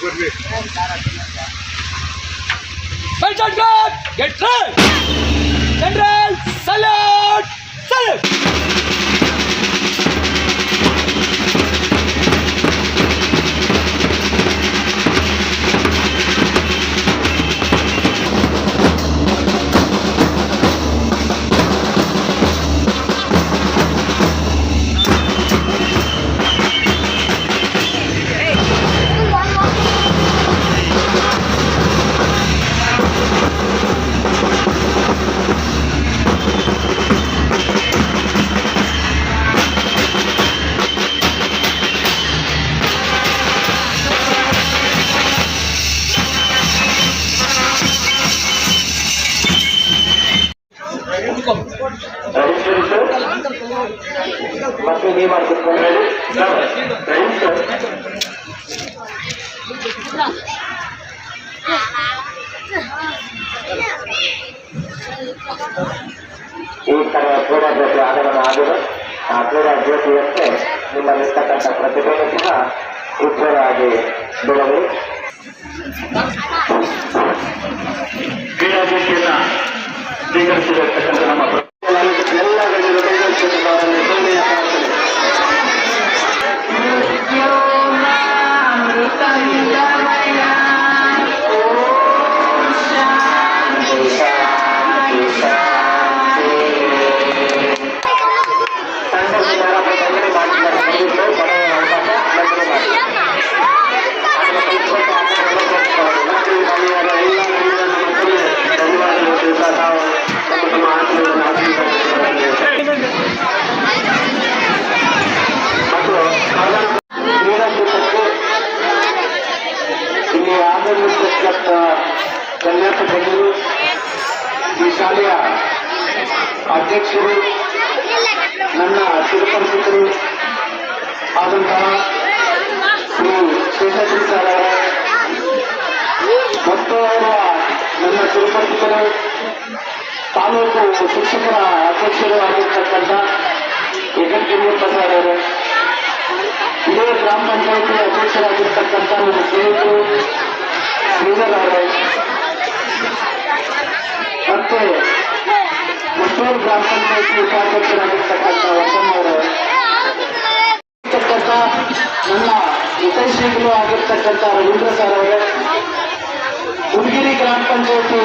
Attention guard, get ready. General, salute, salute. ಮತ್ತೆ ನೀವು ಮಾಡ್ತಿರ್ಕೊಂಡು ಈ ತರ ಕ್ರೀಡಾ ಜ್ಯೋತಿ ಆಗಮನ ಆಗಿದೆ. ಆ ಕ್ರೀಡಾ ಜ್ಯೋತಿಯಂತೆ ನಿಮ್ಮಲ್ಲಿರ್ತಕ್ಕಂಥ ಪ್ರತಿಭೆಯೂ ಸಹ ಉಜ್ವಲವಾಗಿ ಬೆಳಗಲಿ. ಕ್ರೀಡಾ ಜ್ಯೋತಿಯನ್ನ ಸ್ವೀಕರಿಸಿರ್ತಕ್ಕಂಥ ನಮ್ಮ ಎಲ್ಲ ಗಣ್ಯರು ಇಲ್ಲಿ ಆಗಮಿಸಿರ್ತಕ್ಕಂಥ ಕನ್ಯಾಕುಮಾರಿಗಳು, ಈ ಶಾಲೆಯ ಅಧ್ಯಕ್ಷರು, ನನ್ನ ಚಿರಪರಿಚಿತರು ಆದಂತಹ ಶ್ರೀ ಶೇಷಾದ್ರಿ ಸರ್ ಅವರ ಮತ್ತು ಅವರ ನನ್ನ ಚಿರಪರಿಚಿತರು, ತಾಲೂಕು ಶಿಕ್ಷಕರ ಅಧ್ಯಕ್ಷರು ಆಗಿರ್ತಕ್ಕಂಥ ಯಗಂಟಿಮೂರ್ತ ಸರ್ ಅವರು, ಇದೇ ಗ್ರಾಮ ಪಂಚಾಯತಿ ಅಧ್ಯಕ್ಷರಾಗಿರ್ತಕ್ಕಂಥ ನನ್ನ ಸ್ನೇಹಿತರು ಶ್ರೀಧರ್ ಅವರೇ, ಮತ್ತೆ ಮುತ್ತೂರು ಗ್ರಾಮ ಪಂಚಾಯತಿ ಉಪಾಧ್ಯಕ್ಷರಾಗಿರ್ತಕ್ಕಂಥ ವಸಮ್ಮ ಅವರು, ನನ್ನ ಹಿತೈಷಿಗಳು ಆಗಿರ್ತಕ್ಕಂಥ ರವೀಂದ್ರ ಸರ್ ಅವರೇ, ಹುಡುಗಿರಿ ಗ್ರಾಮ ಪಂಚಾಯತಿ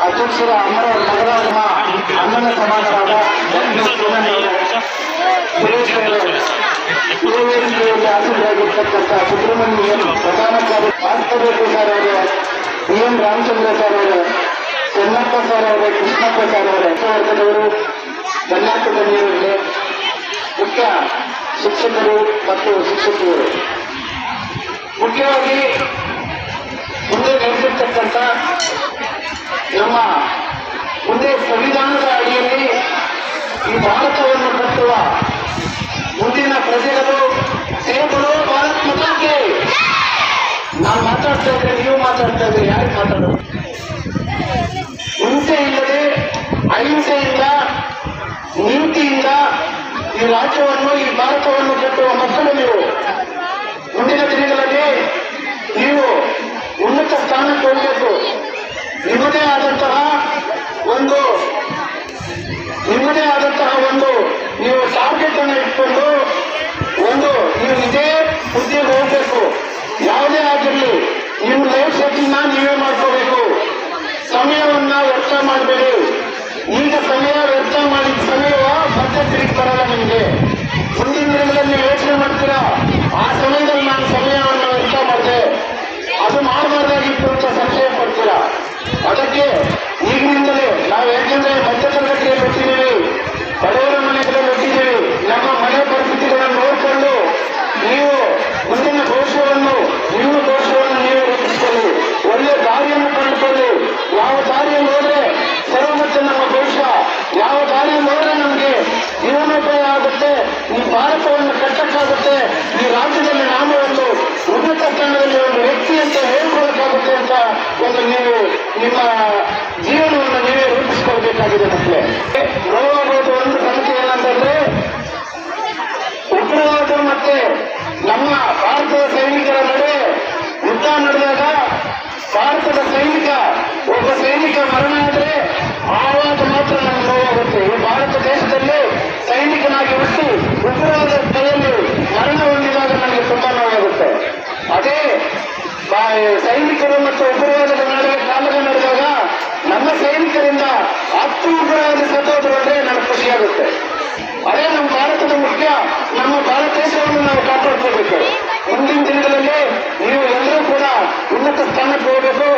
ಅಧ್ಯಕ್ಷರ ಅಮರ ನಗರದ ಅಣ್ಣನ ಸಮಾನರಾದ ವೇದಿಕೆಯಲ್ಲಿ ಹಾಜರಾಗಿರ್ತಕ್ಕಂಥ ಸುಬ್ರಹ್ಮಣ್ಯನ್ ಪ್ರಧಾನ ಕಾರ್ಯದರ್ಶಿ ಸರ್ ಅವರೇ, BM ರಾಮಚಂದ್ರ ಸರ್ ಅವರೇ, ಚೆನ್ನಪ್ಪ ಸರ್ ಅವರೇ, ಕೃಷ್ಣಪ್ಪ ಸರ್ ಅವರೇ, ವರ್ಗದವರು, ಕನ್ಯಾಕುಮಾರಿಯವರಿಗೆ, ಮುಖ್ಯ ಶಿಕ್ಷಕರು ಮತ್ತು ಶಿಕ್ಷಕಿಯರು, ಮುಖ್ಯವಾಗಿ ಮುಂದೆ ನಡೆದಿರ್ತಕ್ಕಂಥ ನಮ್ಮ ಮುಂದೆ ಸಂವಿಧಾನದ ಅಡಿಯಲ್ಲಿ ಈ ಭಾರತವನ್ನು ಕಟ್ಟುವ ಮುಂದಿನ ಪ್ರಜೆಗಳು ಸೇವಗಳು ಭಾರತ್ ಮಾತಾಕ್ಕೆ ನಾನು ಮಾತಾಡ್ತಾ ಇದ್ರೆ ನೀವು ಮಾತಾಡ್ತಾ ಇದ್ರೆ ಯಾರು ಮಾತಾಡೋದು? ಹಿಂಸೆ ಇಲ್ಲದೆ ಅಹಿಂಸೆಯಿಂದ ನೀತಿಯಿಂದ ಈ ರಾಜ್ಯವನ್ನು ಈ ಭಾರತವನ್ನು ಕಟ್ಟುವ ಮಕ್ಕಳು ನೀವು. ಮುಂದಿನ ದಿನಗಳಲ್ಲಿ ನೀವು ಉನ್ನತ ಸ್ಥಾನಕ್ಕೆ ಹೋಗಬೇಕು. ನಿಮ್ಮದೇ ಆದಂತಹ ಒಂದು ನೀವು ಟಾರ್ಗೆಟ್ ಅನ್ನು ಇಟ್ಕೊಂಡು ನೀವು ಇದೇ ಹುದ್ದೆಗೆ ಹೋಗ್ಬೇಕು. ಯಾವುದೇ ಆಗಿರಲಿ ನಿಮ್ಮ ಲೈಫ್ ಸೆಟ್ಟಿಂಗ್ ನೀವೇ ಮಾಡ್ಕೋಬೇಕು. ಸಮಯವನ್ನ ವ್ಯರ್ಥ ಮಾಡಬೇಡಿ. ಈಗ ಸಮಯ ವ್ಯರ್ಥ ಮಾಡಿದ ಸಮಯವ ಮತ್ತೆ ತಿರುಗಿ ಬರಲ್ಲ ನಿಮಗೆ. ಮುಂದಿನ ದಿನಗಳಲ್ಲಿ ಯೋಚನೆ ಮಾಡ್ತೀರಾ, ಆ ಸಮಯದಲ್ಲಿ ನಾನು ಸಮಯವನ್ನು ವ್ಯರ್ಥ ಮಾಡಿದೆ, ಅದು ಮಾಡಬಾರ್ದಾಗಿತ್ತು ಅಂತ ಸಂಶಯ ಪಡ್ತೀರಾ. ಅದಕ್ಕೆ ಈಗಿನಿಂದಲೇ ನಾವು ಯಾಕೆಂದ್ರೆ ಮಧ್ಯತರಗತಿಯಲ್ಲಿ ಹುಟ್ಟಿದ್ದೀವಿ, ಬಡವರ ಮನೆಗಳಲ್ಲಿ ಹುಟ್ಟಿದ್ದೀವಿ, ನಮ್ಮ ಮನೆ ಪರಿಸ್ಥಿತಿಗಳನ್ನು ನೋಡಿಕೊಂಡು ನೀವು ಮುಂದಿನ ಭವಿಷ್ಯವನ್ನು ನೀವೇ ರೂಪಿಸಿಕೊಳ್ಳಿ. ಒಳ್ಳೆ ದಾರಿಯನ್ನು ಕಂಡುಕೊಳ್ಳಿ. ಯಾವ ದಾರಿಯನ್ನು ಹೋದ್ರೆ ಸರ್ವಮತ್ತೆ ನಮ್ಮ ಭವಿಷ್ಯ, ಯಾವ ದಾರಿಯನ್ನು ಹೋದ್ರೆ ನಮಗೆ ಜೀವನೋಪಾಯ ಆಗುತ್ತೆ, ಈ ಭಾರತವನ್ನು ಕಟ್ಟಕ್ಕಾಗುತ್ತೆ, ಈ ರಾಜ್ಯದಲ್ಲಿ ನಾವು ಒಂದು ಉನ್ನತ ಸ್ಥಾನದಲ್ಲಿ ಒಂದು ವ್ಯಕ್ತಿ ಅಂತ ಹೇಳ್ಕೊಳಕ್ಕಾಗುತ್ತೆ ಅಂತ ನೀವು ನಿಮ್ಮ ಜೀವನವನ್ನು ನೀವೇ ರೂಪಿಸಿಕೊಳ್ಬೇಕಾಗಿದೆ. ಮಕ್ಕಳೇ, ನೋಡಬಹುದು ಒಂದು ಸಮಸ್ಯೆ ಏನಂತಂದ್ರೆ ಉಗ್ರವಾದ ಮತ್ತೆ ನಮ್ಮ ಭಾರತದ ಸೈನಿಕರು ಮತ್ತು ಉಗ್ರವಾದದ ನಡುವೆ ಕಾಲಗ ನಡೆದಾಗ ನಮ್ಮ ಸೈನಿಕರಿಂದ 10 ಉಗ್ರವಾದ ಸತ್ತೋದ್ರು ಅಂದ್ರೆ ನನಗೆ ಖುಷಿಯಾಗುತ್ತೆ. ಅದೇ ನಮ್ಮ ಭಾರತದ ಮುಖ್ಯ. ನಮ್ಮ ಭಾರತ ದೇಶವನ್ನು ನಾವು ಕಾಪಾಡ್ಕೋಬೇಕು. ಮುಂದಿನ ದಿನಗಳಲ್ಲಿ ನೀವು ಎಲ್ಲರೂ ಕೂಡ ಉನ್ನತ ಸ್ಥಾನಕ್ಕೆ ಹೋಗಬೇಕು.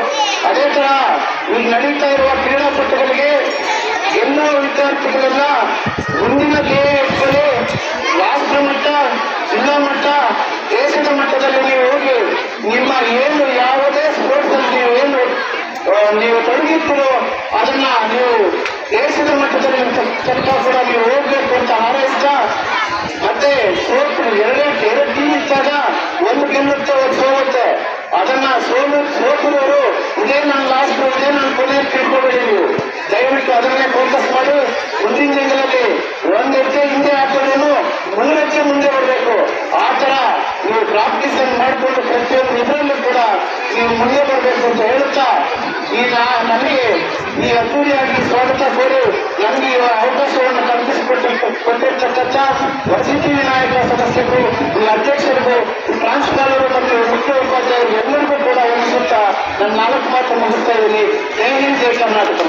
ಅದೇ ತರ ಈಗ ನಡೀತಾ ಇರುವ ಕ್ರೀಡಾಪಟುಗಳಿಗೆ ಎಲ್ಲ ವಿದ್ಯಾರ್ಥಿಗಳೆಲ್ಲ ಮುಂದಿನ ಧ್ಯೇಯದಲ್ಲಿ ರಾಷ್ಟ್ರ ಮಟ್ಟ, ಜಿಲ್ಲಾ ಮಟ್ಟ, ದೇಶದ ಮಟ್ಟದಲ್ಲಿ ನೀವು ಹೋಗಿ ನಿಮ್ಮ ಏನು ಯಾವುದೇ ಸ್ಪೋರ್ಟ್ಸ್ ಅಲ್ಲಿ ನೀವು ತೊಡಗಿರ್ತೀರೋ ಅದನ್ನ ನೀವು ದೇಶದ ಮಟ್ಟದಲ್ಲಿ ತನಕ ಕೂಡ ನೀವು ಹೋಗ್ಬೇಕು ಅಂತ ಹಾರೈಸ್ತಾ, ಮತ್ತೆ ಎರಡು ಟೀಮ್ ಇದ್ದಾಗ ಒಂದು ಗೆಲ್ಲುತ್ತೆ, ಒಂದು ಸೋಲುತ್ತೆ. ಅದನ್ನ ಸೋತಿರೋರು ಇದೇ ನನ್ನ ಲಾಸ್ಟ್, ಇದೇ ನನ್ನ ಕೊನೆ ತಿಳ್ಕೊಬೇಡಿ. ನೀವು ದಯವಿಟ್ಟು ಅದನ್ನೇ ಫೋಕಸ್ ಮಾಡಿ ಮುಂದಿನ ದಿನಗಳಲ್ಲಿ ಒಂದು ಹೆಜ್ಜೆ ಹಿಂದೆ ಹಾಕೋದೇನು 3 ಹೆಜ್ಜೆ ಮುಂದೆ ಬರಬೇಕು. ಆ ತರ ನೀವು ಪ್ರಾಕ್ಟೀಸ್ ಅನ್ನು ಮಾಡಿಕೊಂಡು ಪ್ರತಿಯೊಂದು ಇದರಲ್ಲೂ ಕೂಡ ನೀವು ಮುಂದೆ ಬರಬೇಕು ಅಂತ ಹೇಳುತ್ತಾ, ಈಗ ನನಗೆ ಈ ಅದ್ದೂರಿಯಾಗಿ ಸ್ವಾಗತ ಕೋರಿ ನನಗೆ ಈ ಅವಕಾಶವನ್ನು ಕಲ್ಪಿಸಿಕೊಟ್ಟಿರ್ತಕ್ಕಂಥ ವಸತಿ ವಿನಾಯಕ ಸದಸ್ಯರು, ಈ ಅಧ್ಯಕ್ಷರಿಗೂ, ಈ ಪ್ರಾಂಶುಪಾಲರು ಮತ್ತು ಮುಖ್ಯ ಉಪಾಧ್ಯಾಯರು ಎಲ್ಲರಿಗೂ ಕೂಡ ವಂದಿಸುತ್ತಾ ನನ್ನ 4 ಮಾತು ಮುಗಿಸ್ತಾ ಇದ್ದೀನಿ. ಜೈ ಹಿಂದ್, ಜೈ ಕರ್ನಾಟಕ.